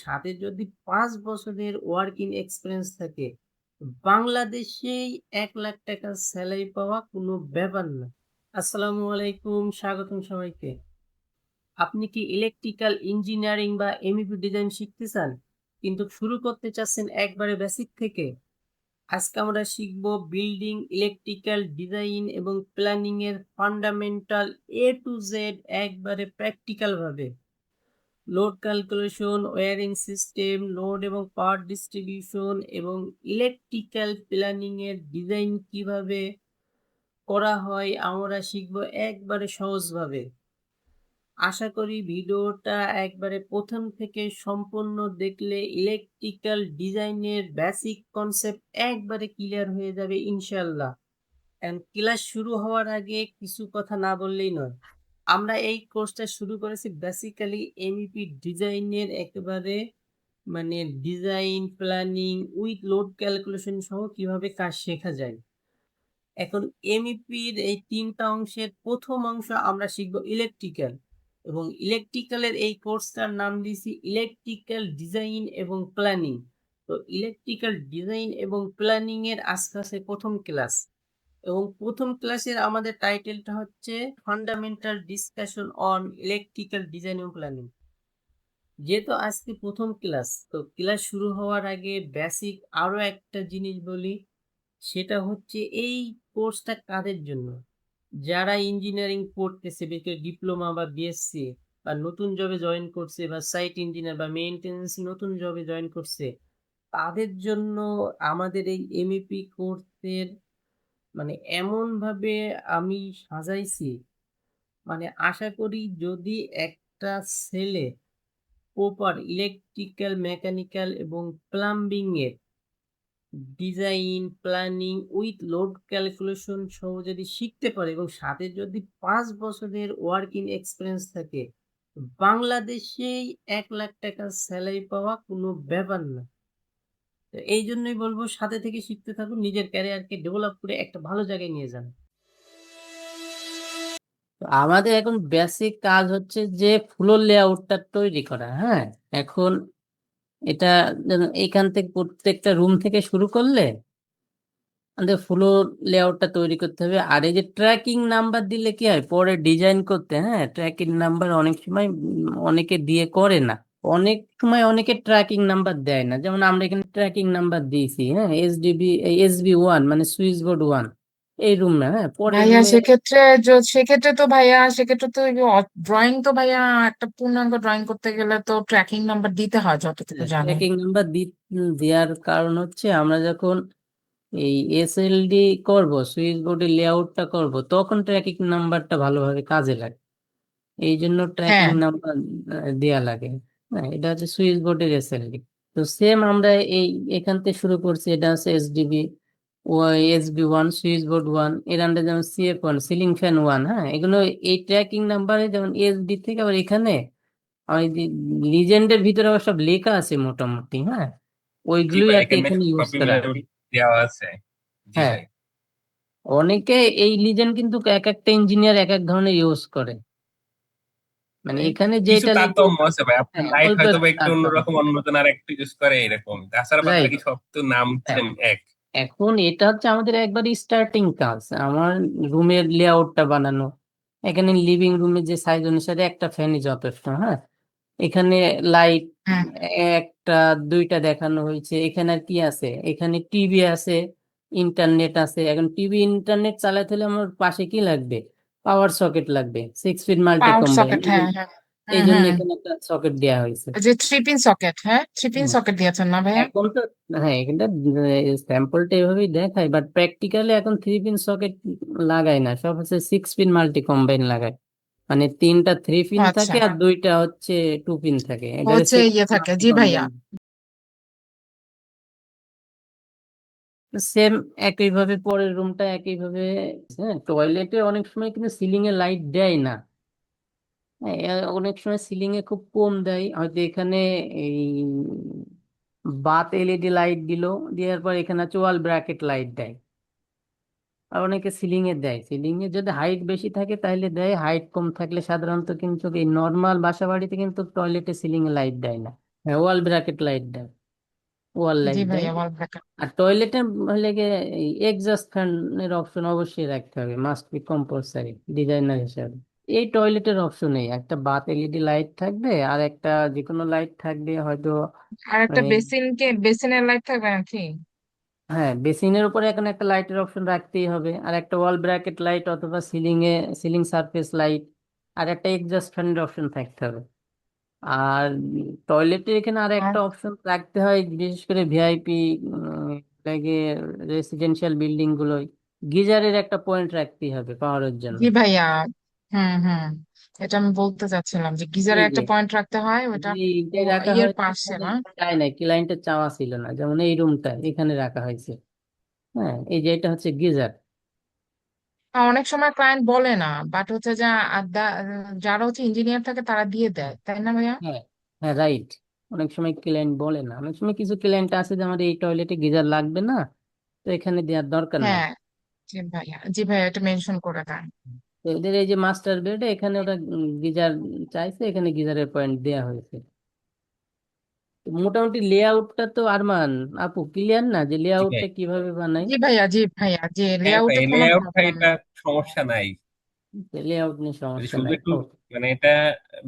সাথে যদি ৫ বছরের ওয়ার্কিং এক্সপেরিয়েন্স থাকে, বাংলাদেশেই ৳১,০০,০০০ সেলারি পাওয়া কোনো ব্যাপার না। আসসালামু আলাইকুম, স্বাগতম সবাইকে। আপনি কি ইলেকট্রিক্যাল ইঞ্জিনিয়ারিং বা এমইপি ডিজাইন শিখতে চান? কিন্তু শুরু করতে চাচ্ছেন একবারে বেসিক থেকে? আজকে আমরা শিখব বিল্ডিং, ইলেকট্রিক্যাল ডিজাইন এবং প্ল্যানিং এর ফান্ডামেন্টাল A to Z একবারে প্র্যাকটিক্যাল ভাবে। Load calculation, wiring system, load এবং পাওয়ার ডিস্ট্রিবিউশন এবং ইলেকট্রিক্যাল প্ল্যানিং এর ডিজাইন কিভাবে করা হয় আমরা শিখব একবারে সহজভাবে। আশা করি ভিডিওটা একবারে প্রথম থেকে সম্পূর্ণ দেখলে ইলেকট্রিক্যাল ডিজাইনের বেসিক কনসেপ্ট একবারে ক্লিয়ার হয়ে যাবে ইনশাআল্লাহ। ক্লাস শুরু হওয়ার আগে কিছু কথা না বললেই নয়। আমরা এই কোর্সটা শুরু করেছি বেসিক্যালি এমইপি ডিজাইনের একেবারে মানে design, planning with load calculation সহ কিভাবে কাজ শেখা যায়। এখন এমইপির এই ৩ টা অংশের ১ম অংশ আমরা শিখব ইলেকট্রিক্যাল এবং ইলেকট্রিক্যালের এই কোর্সটার নাম দিয়েছি ইলেকট্রিক্যাল ডিজাইন এবং প্ল্যানিং। তো ইলেকট্রিক্যাল ডিজাইন এবং প্ল্যানিং এর আজকে আছে ১ম ক্লাস এবং ১ম ক্লাসের আমাদের টাইটেলটা হচ্ছে fundamental discussion on electrical design এবং প্ল্যানিং। যেহেতু আজকে ১ম ক্লাস, তো ক্লাস শুরু হওয়ার আগে বেসিক আরো একটা জিনিস বলি, সেটা হচ্ছে এই কোর্সটা কাদের জন্য? যারা ইঞ্জিনিয়ারিং পড়তেছে, বিশেষ করে ডিপ্লোমা বা বিএসসি বা নতুন জবে জয়েন করছে বা সাইট ইঞ্জিনিয়ার বা মেইনটেন্যান্স নতুন জবে জয়েন করছে, তাদের জন্য আমাদের এই এমইপি কোর্সের মানে এমনভাবে আমি সাজাইছি, মানে আশা করি যদি একটা ছেলে প্রপার ইলেকট্রিক্যাল, মেকানিক্যাল এবং প্লাম্বিং এর design, planning with load calculation সহ যদি শিখতে পারে এবং সাথে যদি ৫ বছরের ওয়ার্কিং এক্সপেরিয়েন্স থাকে, বাংলাদেশেই ৳১,০০,০০০ সেলারি পাওয়া কোনো ব্যাপার না। তো এইজন্যই বলব সাথে থেকে শিখতে থাকুন, নিজের ক্যারিয়ারকে ডেভেলপ করে একটা ভালো জায়গায় নিয়ে যান। তো আমাদের এখন বেসিক কাজ হচ্ছে যে ফ্লোর লেআউটটা তৈরি করা, হ্যাঁ? এখন এটা যেন এইখান থেকে প্রত্যেকটা রুম থেকে শুরু করলে আমাদের ফ্লোর লেআউটটা তৈরি করতে হবে। আর এই যে ট্র্যাকিং নাম্বার দিলে কি হয় পরে ডিজাইন করতে, হ্যাঁ? ট্র্যাকিং নাম্বার অনেক সময় অনেকে দিয়ে করে না। অনেক সময় অনেকে ট্র্যাকিং নাম্বার দেয় না। যেমন আমরা এখানে ট্র্যাকিং নাম্বার দিয়েছি, হ্যাঁ? SB1 মানে সুইচ বোর্ড 1 এই রুমে, হ্যাঁ? পরের ভাইয়া রুমে সেক্ষেত্রে তো ভাইয়া সেক্ষেত্রে তো ড্রয়িং তো ভাইয়া একটা পূর্ণাঙ্গ ড্রয়িং করতে গেলে তো ট্র্যাকিং নাম্বার দিতে হয় যতটুকু জানি। ট্র্যাকিং নাম্বার দেওয়ার কারণ হচ্ছে আমরা যখন এই এসএলডি করব, সুইচ বোর্ডের লেআউটটা করব, তখন ট্র্যাকিং নাম্বারটা ভালোভাবে কাজে লাগে। এই জন্য ট্র্যাকিং হ্যাঁ। নাম্বার দেয়া লাগে। হ্যাঁ, এটা হচ্ছে সুইচ বোর্ডের এসএলডি। তো সেম আমরা এখান থেকে শুরু করছি। এটা হচ্ছে এসডিবি SB1 সুইচ বোর্ড 1 এর আন্ডার যেমন CF1 সিলিং ফ্যান 1, হ্যাঁ? এগুলো এই ট্র্যাকিং নাম্বারে যেমন এসডি থেকে আবার এখানে ওই লিজেন্ডের ভিতরে আবার সব লেখা আছে মোটামুটি, হ্যাঁ? জি ওইগুলোই ভাই, আর কি এখানে এখানে ইউজ কপি করা হয়। দেওয়া আছে। জি হ্যাঁ, ভাই। অনেকে এই লিজেন্ড কিন্তু এক একটা ইঞ্জিনিয়ার এক এক ধরনের ইউজ করে। মানে এখানে কিছু যেটা লেখে, তারতম্য আছে ভাই, আপনার হ্যাঁ, লাইট অল্প হয়তো বা একটু একটু তারতম্য। অন্যরকম, অন্যজন আর একটু ইউজ করে এরকম, তাছাড়া বাদ রাইট। বাকি সব তো নাম হ্যাঁ, সেম এক। এখন এটা হচ্ছে আমাদের একবার স্টার্টিং কাজ, আমার রুমের লেআউটটা বানানো। এখানে লিভিং রুমের যে সাইজ অনুসারে একটা ফ্যানই যথেষ্ট, হ্যাঁ? এখানে লাইট হ্যাঁ। একটা দুইটা দেখানো হয়েছে। এখানে আর কি আছে, এখানে টিভি আছে, ইন্টারনেট আছে। এখন টিভি ইন্টারনেট চালাতে হলে আমার পাশে কি লাগবে, পাওয়ার সকেট লাগবে, 6 feet multi power combine. Socket, হ্যাঁ হ্যাঁ। এই হ্যাঁ জন্য হ্যাঁ। এখানে একটা সকেট দেওয়া হয়েছে। ওই যে 3 পিন সকেট, হ্যাঁ 3 পিন হুম। সকেট দিয়েছেন না ভাইয়া? এখন তো হ্যাঁ, এখানটা স্যাম্পলটা এভাবেই দেখায়, বাট প্র্যাকটিক্যালি এখন 3 পিন সকেট লাগায় না, সব হচ্ছে 6 পিন মাল্টি কম্বাইন লাগায়। মানে 3টা 3 পিন ও আচ্ছা। থাকে আর 2টা হচ্ছে 2 পিন থাকে, এটা হচ্ছে সিক্স ইয়ে থাকে, মাল্টি জি ভাইয়া। কম্বাইন। সেম একইভাবে পরের রুমটা একইভাবে। হ্যাঁ, টয়লেটে অনেক সময় কিন্তু সিলিং এ লাইট দেয় না। হ্যাঁ, অনেক সময় সিলিং এ খুব কম দেয়, হয়তো এখানে এই বাত এলইডি লাইট দিল, দেওয়ার পর এখানে হচ্ছে ওয়াল ব্র্যাকেট লাইট দেয়। আর অনেকে সিলিং এ দেয়, সিলিং এ যদি হাইট বেশি থাকে তাহলে দেয়, হাইট কম থাকলে সাধারণত কিন্তু এই নর্মাল বাসা বাড়িতে কিন্তু টয়লেটে সিলিং এ লাইট দেয় না। হ্যাঁ, ওয়াল ব্র্যাকেট লাইট দেয়, ওয়াল জি লাইট দেয়। ভাইয়া ওয়াল ব্র্যাকেট। আর টয়লেটে হলে গিয়ে এই এক্সস্ট ফ্যানের অপশন অবশ্যই রাখতে হবে, মাস্ট বি কম্পালসারি ডিজাইনার হিসাবে। এই টয়লেটের অপশনেই একটা বাথ এলইডি লাইট থাকবে, আর একটা যে কোনো লাইট থাকবে হয়তো। আর একটা এই, বেসিনের লাইট থাকবে নাকি? হ্যাঁ, বেসিনের উপরে এখন একটা লাইটের অপশন রাখতেই হবে, আর একটা ওয়াল ব্র্যাকেট লাইট অথবা সিলিং সারফেস লাইট, আর একটা এক্সস্ট ফ্যানের অপশন থাকতে হবে। আর টয়লেটের এখানে আর আর একটা অপশন রাখতে হয়, বিশেষ করে ভিআইপি লাগে রেসিডেন্সিয়াল বিল্ডিং গুলোয় গিজারের একটা পয়েন্ট রাখতেই হবে পাওয়ারের জন্য। জি ভাইয়া, হুম, এটা আমি বলতে চাচ্ছিলাম যে গিজারে এই যে একটা পয়েন্ট রাখতে হয়, ওটা এইটাই রাখা ইয়ের হয়েছে, পাশে না? তাই না, ক্লায়েন্টের চাওয়া ছিল না, যেমন এই রুমটা এখানে রাখা হয়েছে। হ্যাঁ, এই যে এটা হচ্ছে গিজার। অনেক সময় ক্লায়েন্ট বলে না, বাট হচ্ছে যে যারা হচ্ছে ইঞ্জিনিয়ার থাকে তারা দিয়ে দেয়, তাই না ভাইয়া? হ্যাঁ, হ্যাঁ, রাইট। অনেক সময় ক্লায়েন্ট বলে না, অনেক সময় কিছু ক্লায়েন্ট আছে যে আমার এই টয়লেটে গিজার লাগবে না, তো এখানে দেওয়ার দরকার নাই। হ্যাঁ, জি ভাইয়া এটা মেনশন করে দেন। তো এদের এই যে মাস্টার বেডে এখানে ওরা গিজার চাইছে, এখানে গিজারের পয়েন্ট দেয়া হয়েছে। তো মোটামুটি লেআউটটা তো আরমান আপু ক্লিয়ার না, যে জি ভাই। লেআউটটা কিভাবে বানাই? জি ভাইয়া যে হ্যাঁ ভাই, লেআউটে কোনো লেআউট ভাই প্রবলেম এটা নেই। সমস্যা নাই। লেআউট নিয়ে যদি সমস্যা শুধু নাই, একটু ও। মানে এটা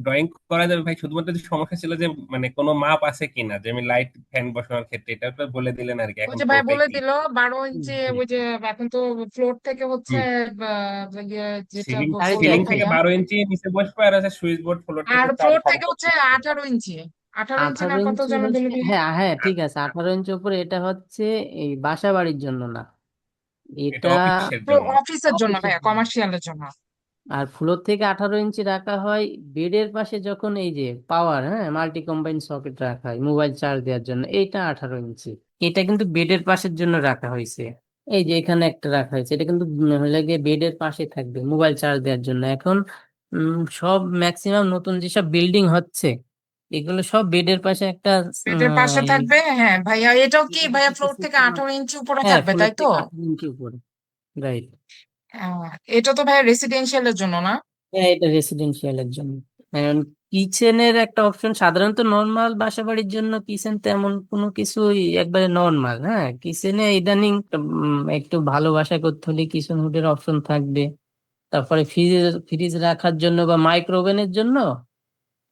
ড্রয়িং করা যাবে ভাই, শুধুমাত্র যে সমস্যা ছিল যে মানে কোনো মাপ আছে কিনা, যে আমি লাইট ফ্যান বসানোর ক্ষেত্রে এটা তো বলে দিলেন আর কি, ওই এখন যে ভাই পুরোটাই বলে ক্লিয়ার। দিল 12 ইঞ্চি, ওই যে এখন তো ফ্লোর থেকে হচ্ছে হুম। যেটা সিলিং সাড়ে বললেন সিলিং 4.5 থেকে ভাইয়া, 12 ইঞ্চি নিচে বসবে, আর আছে সুইচ বোর্ড ফ্লোর থেকে আর চার ফ্লোর থেকে হচ্ছে সম্পর্ক। 18 ইঞ্চি, 18 ইঞ্চি না 18 কত ইঞ্চি যেন দিল হচ্ছে, ভাইয়া? হ্যাঁ হ্যাঁ ঠিক আছে, 18 ইঞ্চি উপরে এটা হচ্ছে এই বাসা বাড়ির জন্য না, এটা এটা অফিসের জন্য। অফিসের জন্য অফিসের ভাইয়া, জন্য। কমার্শিয়ালের জন্য। আর ফ্লোর থেকে 18 ইঞ্চি রাখা হয় বেডের পাশে, যখন এই যে পাওয়ার, হ্যাঁ, মাল্টি কম্বাইন সকেট রাখা হয় মোবাইল চার্জ দেওয়ার জন্য, এইটা 18 ইঞ্চি। এটা কিন্তু বেডের পাশের জন্য রাখা হয়েছে। এই যে এখানে একটা রাখা হয়েছে, এটা কিন্তু হলে গিয়ে বেডের পাশে থাকবে মোবাইল চার্জ দেওয়ার জন্য। এখন সব ম্যাক্সিমাম নতুন যেসব বিল্ডিং হচ্ছে, এগুলো সব বেডের পাশে একটা বেডের পাশে থাকবে, হ্যাঁ ভাইয়া এটাও কি ভাইয়া ফ্লোর থেকে system 18 ইঞ্চি উপরে হ্যাঁ, থাকবে ফ্লোর তাই তো? থেকে 18 ইঞ্চি উপরে, রাইট। আহ, এটা তো ভাইয়া রেসিডেন্সিয়ালের জন্য না? হ্যাঁ, এটা রেসিডেন্সিয়ালের জন্য। এখন কিচেনের একটা অপশন, সাধারণত নর্মাল বাসা বাড়ির জন্য কিচেন তেমন কোনো কিছুই একবারে নর্মাল, হ্যাঁ, কিচেনে ইদানিং একটু ভালো বাসা করতে হলে কিচেন হুডের অপশন থাকবে। তারপরে ফ্রিজ ফ্রিজ রাখার জন্য বা মাইক্রোওভেনের জন্য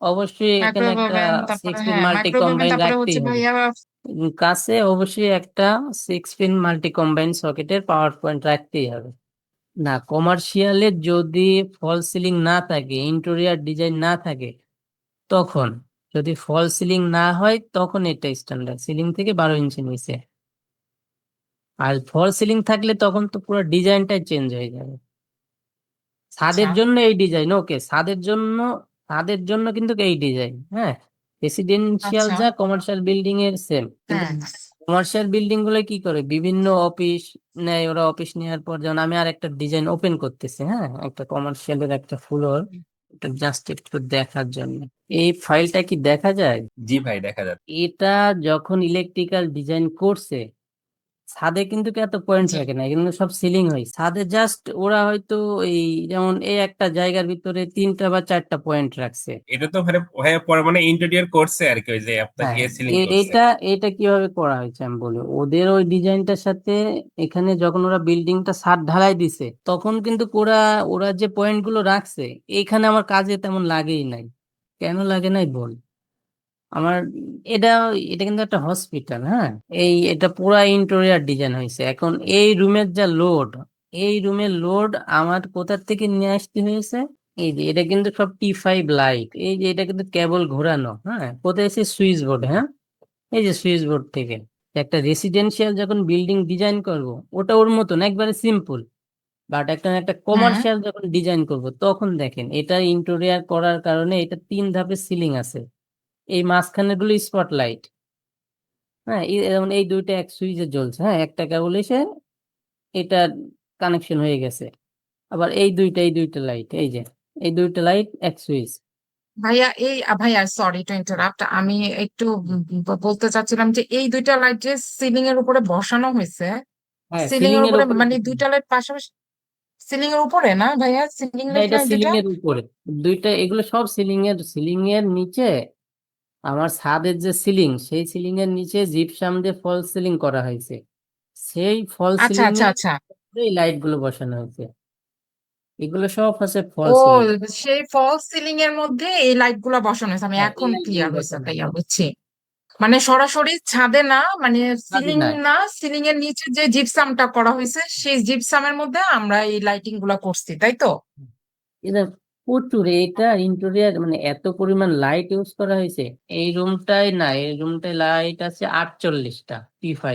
অবশ্যই এখানে মাইক্রোওয়েভ একটা ওভেন, তারপরে 6 পিন হ্যাঁ মাল্টি মাইক্রোওয়েভ ওভেন, কম্বাইন তারপরে হচ্ছে রাখতেই হবে। ভাইয়া কাছে অবশ্যই একটা 6 পিন মাল্টি কম্বাইন সকেটের পাওয়ার পয়েন্ট রাখতেই হবে। না, কমার্শিয়ালে যদি ফল সিলিং না থাকে, ইন্টেরিয়র ডিজাইন না থাকে, তখন, যদি ফল সিলিং না হয় তখন এটা স্ট্যান্ডার্ড সিলিং থেকে 12 ইঞ্চি নিচে। আর ফল সিলিং থাকলে তখন তো পুরো ডিজাইনটাই চেঞ্জ হয়ে যাবে। আচ্ছা। ছাদের জন্য এই ডিজাইন ওকে, ছাদের জন্য কিন্তু এই ডিজাইন, হ্যাঁ, রেসিডেন্সিয়াল আচ্ছা। যা কমার্শিয়াল বিল্ডিং এর সেম, কিন্তু হুম। কমার্শিয়াল বিল্ডিং গুলো কি করে বিভিন্ন অফিস নেয়, ওরা অফিস নেওয়ার পর, যেমন আমি আর একটা ডিজাইন ওপেন করতেছি, হ্যাঁ, একটা কমার্শিয়ালের একটা ফ্লোর, এটা জাস্ট একটু দেখার জন্য। এই ফাইলটা কি দেখা যায়? জি ভাই, দেখা যাচ্ছে। এটা যখন ইলেকট্রিক্যাল ডিজাইন করছে, ছাদে কিন্তু এত পয়েন্ট জি। রাখে না, কিন্তু সব সিলিং হয় ছাদে, জাস্ট ওরা হয়তো এই যেমন এই একটা জায়গার ভিতরে 3টা বা 4টা পয়েন্ট রাখছে। এটা তো মানে হয়ে পরে মানে ইন্টেরিয়র করছে আর কি, ওই যে আপনার হ্যাঁ, ইয়ে সিলিং করছে। এটা এটা কিভাবে করা হয়েছে আমি বলি, ওদের ওই ডিজাইনটার সাথে এখানে যখন ওরা বিল্ডিংটা ছাদ ঢালাই দিছে, তখন কিন্তু ওরা ওরা যে পয়েন্ট গুলো রাখছে, এখানে আমার কাজে তেমন লাগেই নাই। কেন লাগে নাই বল, আমার এটা এটা কিন্তু একটা হসপিটাল, হ্যাঁ, এটা পুরা ইন্টেরিয়র ডিজাইন হয়েছে। এখন এই রুমের যা লোড, এই রুমের লোড আমার কোথা থেকে নিয়ে আসতে হয়েছে, এই যে এটা কিন্তু সব T5 লাইট, এই যে এটা কিন্তু কেবল ঘোরানো, হ্যাঁ, কোথায় এসে সুইচ বোর্ড, হ্যাঁ, এই যে সুইচ বোর্ড থেকে। একটা রেসিডেন্সিয়াল যখন বিল্ডিং ডিজাইন করব, ওটা ওর মতন একবারে সিম্পল, বাট একটা একটা হুম। কমার্শিয়াল যখন ডিজাইন করব, তখন দেখেন এটা ইন্টেরিয়র করার কারণে এটা 3 ধাপের সিলিং আছে, এই মাঝখানে গুলো স্পটলাইট, হ্যাঁ, যেমন এই দুইটা এক সুইচে জ্বলছে, হ্যাঁ, একটা কেবল এসে এটা কানেকশন হয়ে গেছে। আবার এই দুইটা লাইট, এই যে এই দুইটা লাইট এক সুইচ। ভাইয়া ভাইয়া সরি টু ইন্টারাপ্ট, আমি একটু বলতে চাচ্ছিলাম যে এই দুইটা লাইট যে সিলিং এর উপরে বসানো হয়েছে, হ্যাঁ, সিলিং সিলিং এর এর উপরে উপরে মানে বসানো। দুইটা লাইট পাশাপাশি সিলিং এর উপরে না ভাইয়া, সিলিং হ্যাঁ, লাইট এটা না সিলিং দুইটা? এর উপরে, দুইটা এগুলো সব সিলিং এর নিচে আমার ছাদের যে সিলিং, সেই সিলিং এর নিচে জিপসাম দিয়ে ফলস সিলিং করা হয়েছে। সেই ফল আচ্ছা সিলিং আচ্ছা এ আচ্ছা। এই লাইট গুলো বসানো হয়েছে। এগুলো সব হচ্ছে ফল ও, সিলিং। সেই ফলস সিলিং এর মধ্যে এই লাইট গুলা বসানো হয়েছে, আমি হ্যাঁ, এই এখন লাইট গুলো ক্লিয়ার হয়েছে বসানো ভাইয়া, হয়েছে। বুঝছি। মানে সরাসরি ছাদে না, মানে ছাদে সিলিং নাই। না, সিলিং এর নিচে যে জিপসামটা করা হয়েছে সেই জিপসামের মধ্যে আমরা এই লাইটিং গুলা করছি, তাই তো? এটা প্রচুর, এটা ইন্টেরিয়ার মানে এত পরিমাণ লাইট ইউজ করা হয়েছে। এই রুমটায় না, এই রুমটায় লাইট আছে 48টা P5।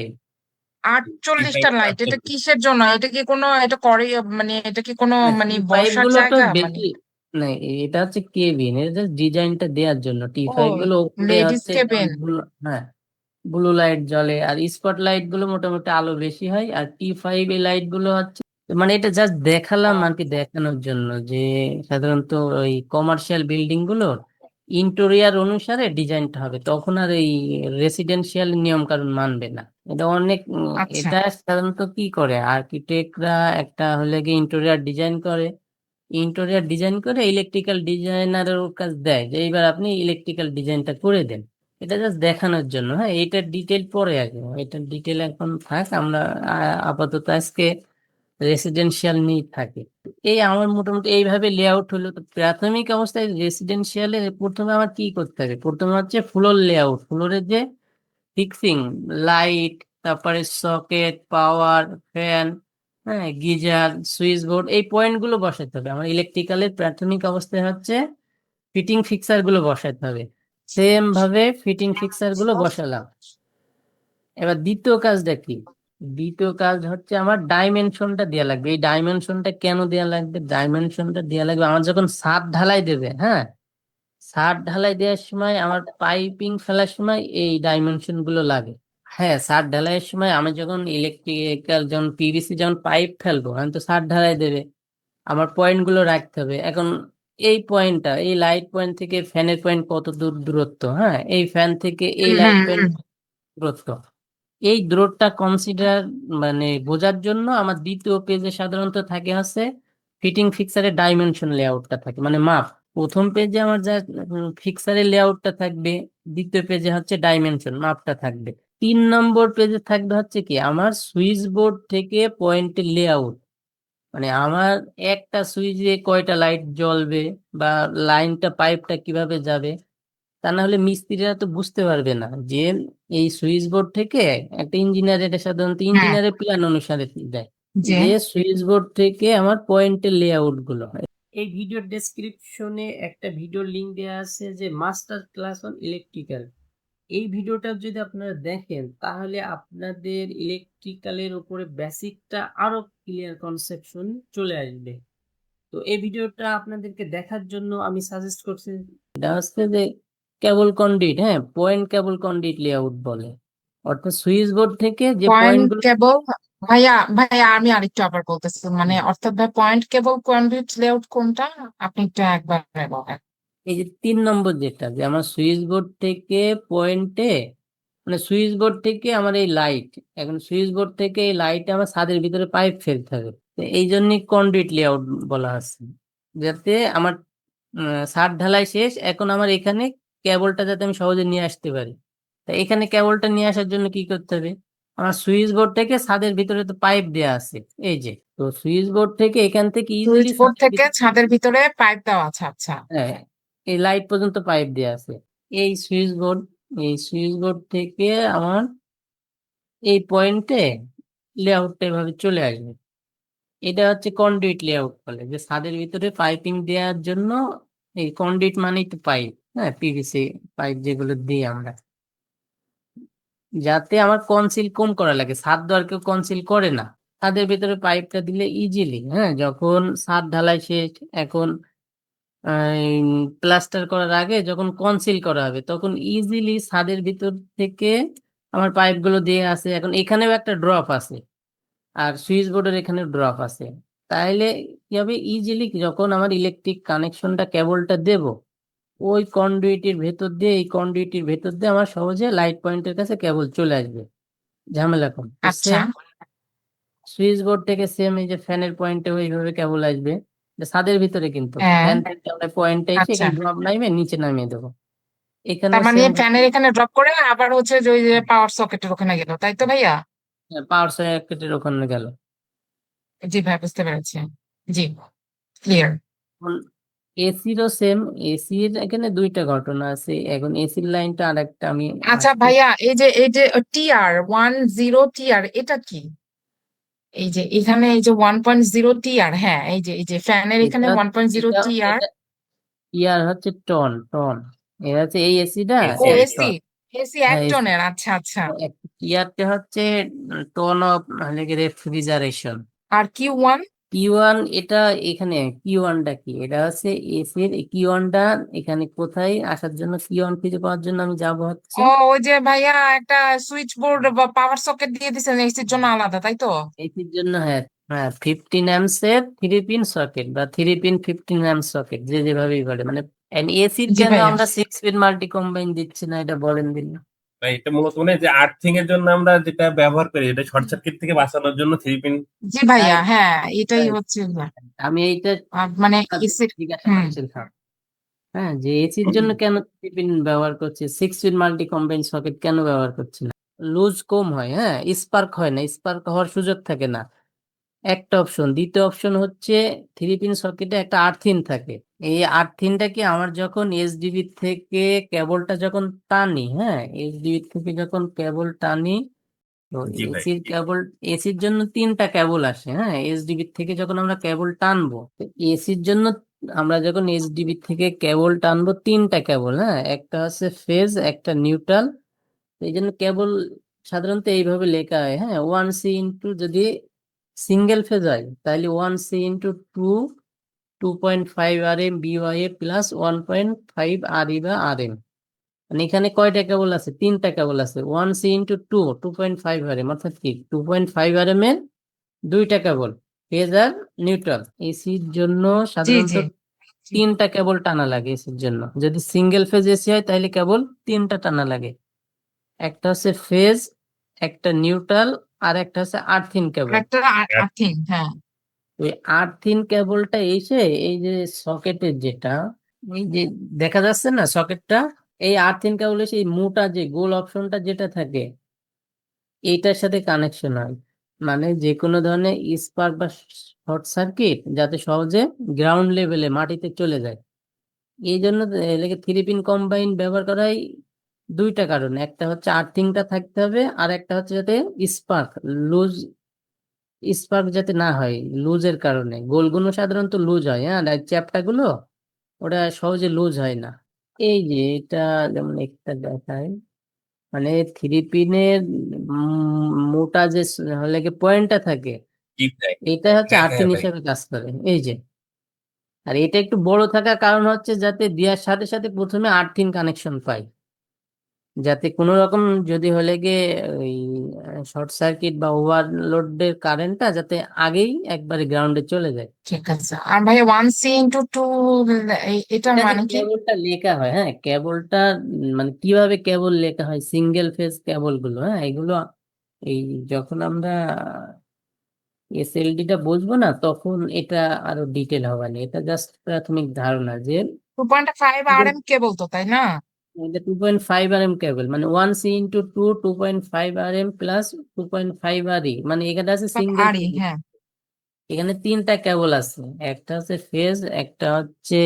48টা লাইট? এটা কিসের জন্য? এটা কি কোনো, এটা করে মানে, এটা কি কোনো মানে T5 বসার গুলো তো জায়গা মানে? বেশি না, এটা হচ্ছে কেবিন, এটা ডিজাইনটা দেওয়ার জন্য। ও, T5 গুলো উপরে লেডিস হচ্ছে যেমন কেবিন। হ্যাঁ, ব্লু লাইট জ্বলে, আর স্পট লাইট গুলো মোটামুটি আলো বেশি হয়। আর T5 এই লাইট গুলো হচ্ছে মানে এটা জাস্ট দেখালাম আর কি, দেখানোর জন্য যে সাধারণত ওই কমার্শিয়াল বিল্ডিং গুলো ইন্টেরিয়ার অনুসারে ডিজাইনটা হবে, তখন আর এই রেসিডেন্সিয়াল নিয়ম কানুন মানবে না। এটা অনেক আচ্ছা। এটা সাধারণত কি করে আর্কিটেক্টরা, একটা হলে গিয়ে ইন্টেরিয়ার ডিজাইন করে, ইন্টেরিয়ার ডিজাইন করে ইলেকট্রিক্যাল ডিজাইনারের কাছে দেয় যে এইবার আপনি ইলেকট্রিক্যাল ডিজাইনটা করে দেন। এটা জাস্ট দেখানোর জন্য। হ্যাঁ, এটার ডিটেল পরে আসবে, এটার ডিটেল এখন থাক, আমরা আপাতত আজকে রেসিডেন্সিয়াল নিয়ে থাকি। এই আমার মোটামুটি এইভাবে লেআউট হলো। তো প্রাথমিক অবস্থায় রেসিডেন্সিয়ালে প্রথমে আমার কি করতে হবে, প্রথমে হচ্ছে ফ্লোর লেআউট, ফ্লোরের যে ফিক্সিং, লাইট, তারপরে সকেট, পাওয়ার, ফ্যান, হ্যাঁ, গিজার, সুইচ বোর্ড, এই পয়েন্ট গুলো বসাতে হবে। আমার ইলেকট্রিক্যালের প্রাথমিক অবস্থায় হচ্ছে ফিটিং ফিক্সার গুলো বসাতে হবে। সেম ভাবে ফিটিং ফিক্সার গুলো বসালাম। এবার দ্বিতীয় কাজটা কি, দ্বিতীয় কাজ হচ্ছে আমার ডাইমেনশনটা দেওয়া লাগবে। এই ডাইমেনশনটা কেন দেওয়া লাগবে, ডাইমেনশনটা দেওয়া লাগবে আমার যখন ছাদ ঢালাই দেবে, হ্যাঁ, ছাদ ঢালাই দেওয়ার সময় আমার পাইপিং ফেলার সময় এই ডাইমেনশন গুলো লাগে। হ্যাঁ, ছাদ ঢালাইয়ের সময় আমি যখন ইলেকট্রিক্যাল, যখন পিভিসি যখন পাইপ ফেলবো, আমি তো ছাদ ঢালাই দেবে, আমার পয়েন্ট গুলো রাখতে হবে। এখন এই পয়েন্টটা, এই লাইট পয়েন্ট থেকে ফ্যানের পয়েন্ট কত দূর দূরত্ব, হ্যাঁ, এই ফ্যান থেকে এই হুম লাইট হুম পয়েন্ট হুম। দূরত্ব, এই দূরত্বটা কনসিডার মানে বোঝার জন্য আমার দ্বিতীয় পেজে সাধারণত থাকে হচ্ছে ফিটিং ফিক্সারের ডাইমেনশন লেআউটটা থাকে, মানে মাপ। প্রথম পেজে আমার যা ফিক্সারের লেআউটটা থাকবে, দ্বিতীয় পেজে হচ্ছে ডাইমেনশন মাপটা থাকবে, 3 নম্বর পেজে থাকবে হচ্ছে কি আমার সুইচ বোর্ড থেকে পয়েন্টের লেআউট, মানে আমার একটা সুইচে কয়টা লাইট জ্বলবে, বা লাইনটা পাইপটা কিভাবে যাবে। তা না হলে মিস্ত্রিরা তো বুঝতে পারবে না যে এই সুইচ বোর্ড থেকে, একটা ইঞ্জিনিয়ার এটা সাধারণত হ্যাঁ, ইঞ্জিনিয়ারের প্ল্যান অনুসারে দেয় যে যে সুইচ বোর্ড থেকে আমার পয়েন্টের লেআউট গুলো হয়। এই ভিডিওর ডেসক্রিপশনে একটা ভিডিও লিংক দেওয়া আছে যে মাস্টার ক্লাস অন ইলেকট্রিক্যাল। এই ভিডিওটা যদি আপনারা দেখেন তাহলে আপনাদের ইলেকট্রিক্যালের উপরে বেসিকটা আরো ক্লিয়ার কনসেপশন চলে আসবে। তো এই ভিডিওটা আপনাদেরকে দেখার জন্য আমি সাজেস্ট করছি, এটা হচ্ছে যে কেবল কন্ডিট, হ্যাঁ, পয়েন্ট কেবল কন্ডিট লেআউট বলে, অর্থাৎ সুইচ বোর্ড থেকে যে পয়েন্ট পয়েন্ট গুলো, কেবল। ভাইয়া ভাইয়া, আমি আরেকটু আবার বলতেছি, মানে অর্থাৎ ভাই, পয়েন্ট কেবল কন্ডুইট লেআউট কোনটা? আপনি একটু একবার বলেন। এই যে 3 নম্বর যেটা, যে আমার সুইচ বোর্ড থেকে পয়েন্টে, মানে সুইচ বোর্ড থেকে আমার এই লাইট, এখন সুইচ বোর্ড থেকে এই লাইট আমার ছাদের ভিতরে পাইপ ফেলতে হবে। তো এই জন্যই কন্ডুইট লেআউট বলা আছে, যাতে আমার ছাদ ঢালাই শেষ, এখন আমার এখানে কেবলটা যাতে আমি সহজে নিয়ে আসতে পারি। তা এখানে কেবলটা নিয়ে আসার জন্য কি করতে হবে, আমার সুইচ বোর্ড থেকে ছাদের ভিতরে তো পাইপ দেওয়া আছে, এই যে, তো সুইচ বোর্ড থেকে এখান থেকে সুইচ ইজিলি বোর্ড থেকে ছাদের ভিতরে পাইপ দেওয়া আছে, আচ্ছা। হ্যাঁ, এই লাইট পর্যন্ত পাইপ দেওয়া আছে। এই সুইচ বোর্ড, এই সুইচ বোর্ড থেকে আমার এই পয়েন্টে লেআউটটা এভাবে চলে আসবে। এটা হচ্ছে কন্ডুইট লেআউট বলে, যে ছাদের ভিতরে পাইপিং দেওয়ার জন্য। এই কন্ডুইট মানেই তো পাইপ, হ্যাঁ, পিভিসি পাইপ যেগুলো দিই আমরা, যাতে আমার কনসিল কম করা লাগে, ছাদ তো আর কেউ কনসিল করে না, ছাদের ভিতরে পাইপটা দিলে ইজিলি, হ্যাঁ, যখন ছাদ ঢালাই শেষ, এখন প্লাস্টার করার আগে যখন কনসিল করা হবে, তখন ইজিলি ছাদের ভিতর থেকে আমার পাইপগুলো দিয়ে আসে। এখন এখানেও একটা ড্রপ আছে, আর সুইচ বোর্ডের এখানে ড্রপ আছে, তাইলে কি হবে, ইজিলি যখন আমার ইলেকট্রিক কানেকশনটা কেবলটা দেব, ওই কন্ডুইটির ভেতর দিয়ে, এই কন্ডুইটির ভেতর দিয়ে আমার সহজে লাইট পয়েন্টের কাছে কেবল চলে আসবে, ঝামেলা কম। তো আচ্ছা। সেম সুইচ বোর্ড থেকে সেম এই যে ফ্যানের পয়েন্টে ওইভাবে কেবল আসবে, এটা ছাদের ভিতরে, কিন্তু হ্যাঁ। ফ্যান থেকে আমরা পয়েন্টে এসে আচ্ছা। এখানে ড্রপ নামিয়ে নিচে নামিয়ে দেবো। এখানে তার মানে সেম ফ্যানের এখানে ড্রপ করে আবার হচ্ছে যে ওই যে পাওয়ার সকেটের ওখানে গেল, তাই তো ভাইয়া? পাওয়ার সকেটের ওখানে গেল। জি ভাই, বুঝতে পেরেছি। জি, ক্লিয়ার। এসিরও সেম, এসির এখানে দুইটা ঘটনা আছে। এখন এসির লাইনটা আরেকটা আমি আচ্ছা আসতে ভাইয়া, এই যে TR10 TR এটা কি? এই যে এখানে এই যে 1.0 TR, হ্যাঁ এই যে ফ্যানের এখানে এটা 1.0 এটা TR। এটা ইয়ার হচ্ছে টন টন। এটা হচ্ছে এই এসিটা ও, এসি। এক এসি। টন। এসি এক হ্যাঁ এসি। টনের, আচ্ছা আচ্ছা। ইয়ারটা হচ্ছে ton of refrigeration. R Q1? Q1 এটা এখানে Q1টা কি, এটা হচ্ছে এসির Q1টা এখানে কোথায় আসার জন্য, Q1 খুঁজে পাওয়ার জন্য আমি যাব হচ্ছে ও, ওই যে ভাইয়া একটা সুইচ বোর্ড বা পাওয়ার সকেট দিয়ে দিছেন এসির জন্য আলাদা, তাই তো? এসির জন্য। হ্যাঁ হ্যাঁ, 15 এর 3 পিন সকেট বা 3 পিন 15 সকেট, যে যেভাবেই বলে মানে। এসির জি কেন ভাইয়া। আমরা 6 পিন মাল্টি কম্বাইন দিচ্ছি না, এটা বলেন দিন। ভাই এটা মূলত মানে যে আর্থিং এর জন্য আমরা যেটা ব্যবহার করি, এটা শর্ট সার্কিট থেকে বাঁচানোর জন্য 3 পিন। জি ভাইয়া, রাইট হ্যাঁ এটাই রাইট। হচ্ছে না। আমি এইটা মানে এসির। জিজ্ঞাসা হুম। করছিলাম। হ্যাঁ, যে এসির জন্য কেন 3 পিন ব্যবহার করছে, 6 পিন মাল্টি কম্বাইন সকেট কেন ব্যবহার করছে না? লুজ কম হয়, হ্যাঁ, স্পার্ক হয় না, স্পার্ক হওয়ার সুযোগ থাকে না, একটা অপশন। দ্বিতীয় অপশন হচ্ছে 3 পিন সকেটে একটা আর্থিন থাকে। এই আর্থিনটা কি আমার যখন এসডিবি থেকে কেবলটা যখন টানি, হ্যাঁ, এসডিবি থেকে যখন কেবল টানি, তো জি ভাই। এসির কেবল, এসির জন্য 3টা কেবল আসে, হ্যাঁ, এসডিবি থেকে যখন আমরা কেবল টানবো, এসির জন্য আমরা যখন এসডিবি থেকে কেবল টানবো 3টা কেবল, হ্যাঁ, একটা হচ্ছে ফেজ, একটা নিউট্রাল। এই জন্য কেবল সাধারণত এইভাবে লেখা হয়, হ্যাঁ, 1C যদি সিঙ্গেল ফেজ হয় তাহলে 1C × 2 2.5 RM BYA plus 1.5 RE বা RM। মানে এখানে কয়টা কেবল আছে, 3টা কেবল আছে। 1C × 2 2.5 RM, অর্থাৎ কি 2.5 RM এর 2টা কেবল, ফেজ আর নিউট্রাল। এসির জন্য জি সাধারণত জি। 3টা কেবল টানা লাগে এসির জন্য। যদি সিঙ্গেল ফেজ এসি হয় তাহলে কেবল 3টা টানা লাগে। একটা হচ্ছে ফেজ, একটা নিউট্রাল, আর একটা হচ্ছে আর্থিন আর কেবল। একটা আর্থিং, হ্যাঁ। ওই আর্থিন কেবলটা এসে এই যে সকেটের যেটা, এই যে দেখা যাচ্ছে না সকেটটা, এই আর্থিন কেবল এসে এই মোটা যে গোল অপশনটা যেটা থাকে এইটার সাথে কানেকশন হয়। মানে যে কোনো ধরনের স্পার্ক বা শর্ট সার্কিট যাতে সহজে গ্রাউন্ড লেভেলে মাটিতে চলে যায়। এই জন্য এটাকে 3 পিন কম্বাইন ব্যবহার করা হয় দুইটা কারণে। একটা হচ্ছে আর্থিংটা থাকতে হবে, আর একটা হচ্ছে যাতে স্পার্ক লুজ, স্পার্ক যাতে না হয় লুজের কারণে। গোলগুলো সাধারণত লুজ হয়, হ্যাঁ, আর চ্যাপ্টাগুলো ওটা সহজে লুজ হয় না। এই যে এটা যেমন একটা দেখায়, মানে 3 পিনের মোটা যে লেগে পয়েন্টটা থাকে, জি ভাই। এটা হচ্ছে হ্যাঁ আর্থিং হ্যাঁ ভাই। হিসেবে কাজ করে। এই যে, আর এটা একটু বড় থাকার কারণ হচ্ছে যাতে দেওয়ার সাথে সাথে প্রথমে আর্থিং কানেকশন পাই, যাতে কোনো রকম যদি হলে গিয়ে ওই শর্ট সার্কিট বা ওভারলোডের কারেন্টটা যাতে আগেই একবারে গ্রাউন্ডে চলে যায়। ঠিক আছে। আর ভাই 1C × 2 এটার এটা যে মানে কি? কেবলটা লেখা হয়, হ্যাঁ, কেবলটা মানে কিভাবে কেবল লেখা হয়, সিঙ্গেল ফেজ কেবল গুলো, হ্যাঁ, এগুলো এই যখন আমরা এসএলডিটা বুঝবো না তখন এটা আরো ডিটেল হবে না। এটা জাস্ট প্রাথমিক ধারণা যে 2.5 RM কেবল তো, তাই না? এটা 2.5 RM কেবল, মানে 1C × 2 2.5 RM প্লাস 2.5 RE, মানে এখানে আছে সব সিঙ্গেল আরই, ফেজ। হ্যাঁ। এখানে 3টা কেবল আছে, একটা হচ্ছে ফেজ, একটা হচ্ছে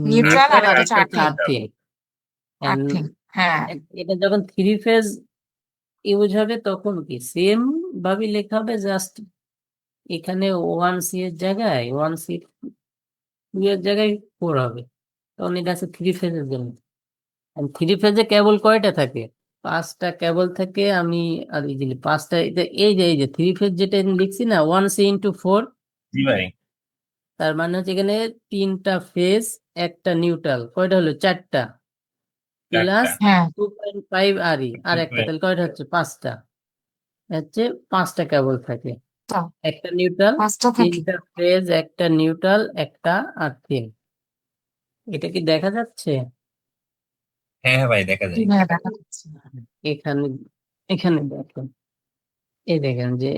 নিউট্রাল, আর নিউট্রাল, আর একটা হচ্ছে একটা হচ্ছে আর্থিং। আর্থিং। আর্থিং, হ্যাঁ। এটা যখন 3 ফেজ ইউজ হবে তখন কি সেম ভাবে লেখা হবে, জাস্ট এখানে 1C এর জায়গায় 1C 2 এর জায়গায় 4 হবে, তখন এটা আছে 3 ফেজের জন্য। 3 ফেজে কেবল কয়টা থাকে, 5টা কেবল থাকে। আমি আর ইজিলি 5টা, এই যে 3 ফেজ যেটা লিখছি না 1C × 4, জি ভাই। তার মানে হচ্ছে এখানে 3টা ফেজ, একটা নিউট্রাল, কয়টা হলো 4টা, প্লাস 4টা। হ্যাঁ, 2.5 RE আর একটা, তাহলে কয়টা হচ্ছে 5টা, হচ্ছে 5টা কেবল থাকে। তো একটা নিউট্রাল, 5টা থাকে। 3টা ফেজ, একটা নিউট্রাল, একটা আর্থিং। এটা কি দেখা যাচ্ছে? হ্যাঁ হ্যাঁ ভাই, দেখা জি যায়। ভাইয়া, দেখা যাচ্ছে। এখানে, এখানে দেখেন, এই দেখেন যে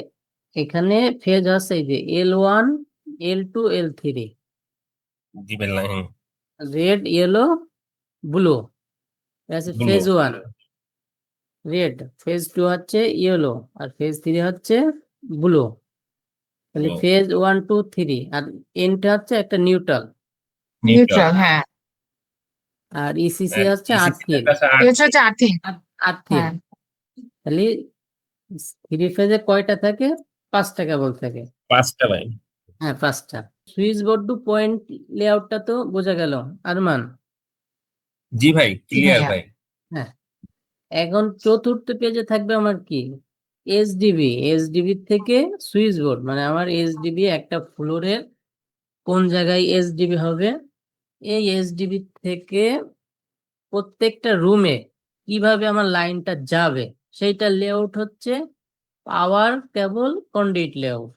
এখানে ফেজ আছে এই যে L1 L2 L3, জি ভাই। হ্যাঁ। রেড ইয়েলো ব্লু, এটা হচ্ছে ব্লু ফেজ 1 রেড, ফেজ 2 হচ্ছে ইয়েলো, আর ফেজ 3 হচ্ছে ব্লু। তাহলে ব্লু ফেজ 1 2 3, আর এনটা হচ্ছে একটা নিউট্রাল, নিউট্রাল, হ্যাঁ। আর ইসিসি আর হচ্ছে ইসিসি আর্থিন। কাছে এটা হচ্ছে আর্থিং। আর্থিন। হ্যাঁ, তাহলে থ্রি ফেজে কয়টা থাকে? 5টা কেবল থাকে। 5টা ভাই। হ্যাঁ, 5টা। সুইচ বোর্ড টু পয়েন্ট লেআউটটা তো বোঝা গেল আরমান। জি ভাই, জি ক্লিয়ার ভাইয়া। ভাই। হ্যাঁ, এখন চতুর্থ পেজে থাকবে আমার কি, এসডিবি। এসডিবি থেকে সুইচ বোর্ড, মানে আমার এসডিবি একটা ফ্লোরের কোন জায়গায় এসডিবি হবে, এই এসডিবি থেকে প্রত্যেকটা রুমে কিভাবে আমার লাইনটা যাবে, সেইটা লেআউট হচ্ছে পাওয়ার কেবল কন্ডুইট লেআউট।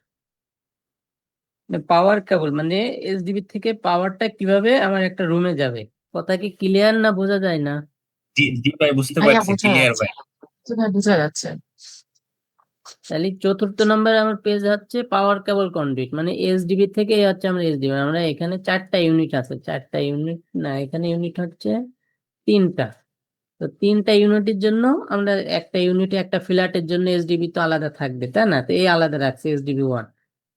পাওয়ার কেবল মানে এসডিবি থেকে পাওয়ারটা কিভাবে আমার একটা রুমে যাবে। কথা কি ক্লিয়ার না বোঝা যায় না? জি জি ভাই, বুঝতে ভাইয়া পারছি, বোঝা ক্লিয়ার যাচ্ছে, ভাই। জি ভাই বোঝা যাচ্ছে। তাহলে চতুর্থ নম্বরে আমার পেজ হচ্ছে পাওয়ার কেবল কন্ডুইট, মানে এসডিবি থেকে এই হচ্ছে আমরা এসডিবি। আমরা এখানে 4টা ইউনিট আছে, 4টা ইউনিট না, এখানে ইউনিট হচ্ছে 3টা। তো 3টা ইউনিটের জন্য আমরা একটা ইউনিটে একটা ফ্ল্যাটের জন্য এসডিবি তো আলাদা থাকবে, তাই না? তো এই আলাদা রাখছে এসডিবি 1।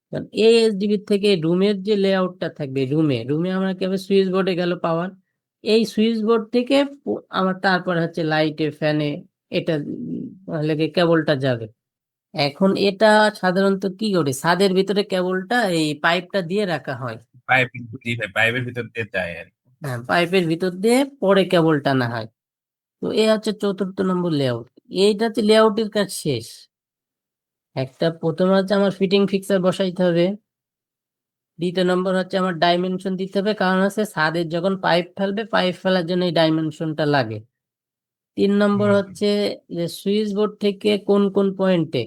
কারণ এই এসডিবি থেকে রুমের যে লেআউটটা থাকবে, রুমে রুমে আমরা কিভাবে সুইচ বোর্ডে গেল পাওয়ার, এই সুইচ বোর্ড থেকে আমার তারপর হচ্ছে লাইটে ফ্যানে এটা লেগে কেবলটা যাবে। এখন এটা সাধারণত কি করে, ছাদের ভিতরে কেবলটা এই পাইপটা দিয়ে রাখা হয়। পাইপ, জি ভাই, পাইপের ভিতর দিয়ে যায় আর কি। হ্যাঁ, পাইপের ভিতর দিয়ে পরে কেবল টানা হয়। তো এই হচ্ছে চতুর্থ নম্বর লেআউট। এইটাতে লেআউটের কাজ শেষ। একটা প্রথমে হচ্ছে আমার ফিটিং ফিক্সার বসাইতে হবে, দ্বিতীয় নম্বর হচ্ছে আমার ডাইমেনশন দিতে হবে, কারণ হচ্ছে ছাদের যখন পাইপ ফেলবে, পাইপ ফেলার জন্য এই ডাইমেনশনটা লাগে। 3 নম্বর হুম, হচ্ছে যে সুইচ বোর্ড থেকে কোন কোন পয়েন্টে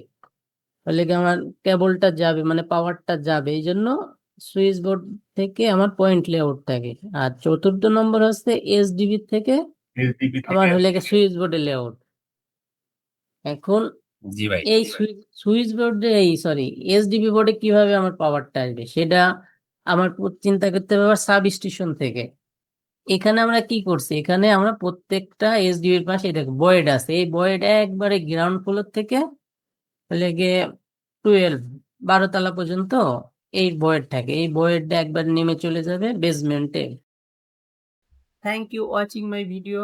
তাহলে কি আমার কেবলটা যাবে, মানে পাওয়ারটা যাবে, এই জন্য সুইচ বোর্ড থেকে আমার পয়েন্ট লেআউট থাকে। আর চতুর্থ নম্বর হচ্ছে এসডিবি থেকে এসডিপি আমার থেকে। হলে সুইচ বোর্ডের লেআউট। এখন জি ভাই। এই সুইচ বোর্ডে, এই সরি, এসডিবি বোর্ডে কিভাবে আমার পাওয়ারটা আসবে সেটা আমার চিন্তা করতে হবে আবার সাব স্টেশন থেকে। এখানে আমরা কি করছি, এখানে আমরা প্রত্যেকটা এসডিবির পাশে দেখো বয়েড আছে, এই বয়েড একবারে গ্রাউন্ড ফ্লোর থেকে হলে গিয়ে 12 তলা পর্যন্ত এই বয়েড থাকে, এই বয়েডটা একবার নেমে চলে যাবে বেসমেন্টে। Thank you watching my video.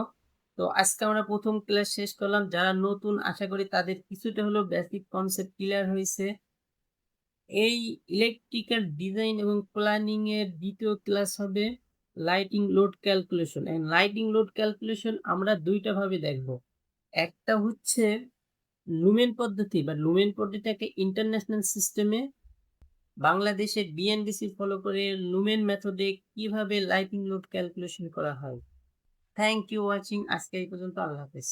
তো আজকে আমরা প্রথম ক্লাস শেষ করলাম। যারা নতুন, আশা করি তাদের কিছুটা হলো বেসিক কনসেপ্ট ক্লিয়ার হয়েছে। এই ইলেকট্রিক্যাল ডিজাইন এবং প্ল্যানিং এর দ্বিতীয় ক্লাস হবে lighting load calculation. And lighting load calculation আমরা দুইটা ভাবে দেখব। একটা হচ্ছে লুমেন পদ্ধতি, বা লুমেন পদ্ধতিটাকে ইন্টারন্যাশনাল সিস্টেমে বাংলাদেশে বিএনডিসি ফলো করে লুমেন মেথডে কিভাবে লাইটিং লোড ক্যালকুলেশন করা হয়। Thank you watching. আজকে এই পর্যন্ত। আল্লাহ হাফেজ।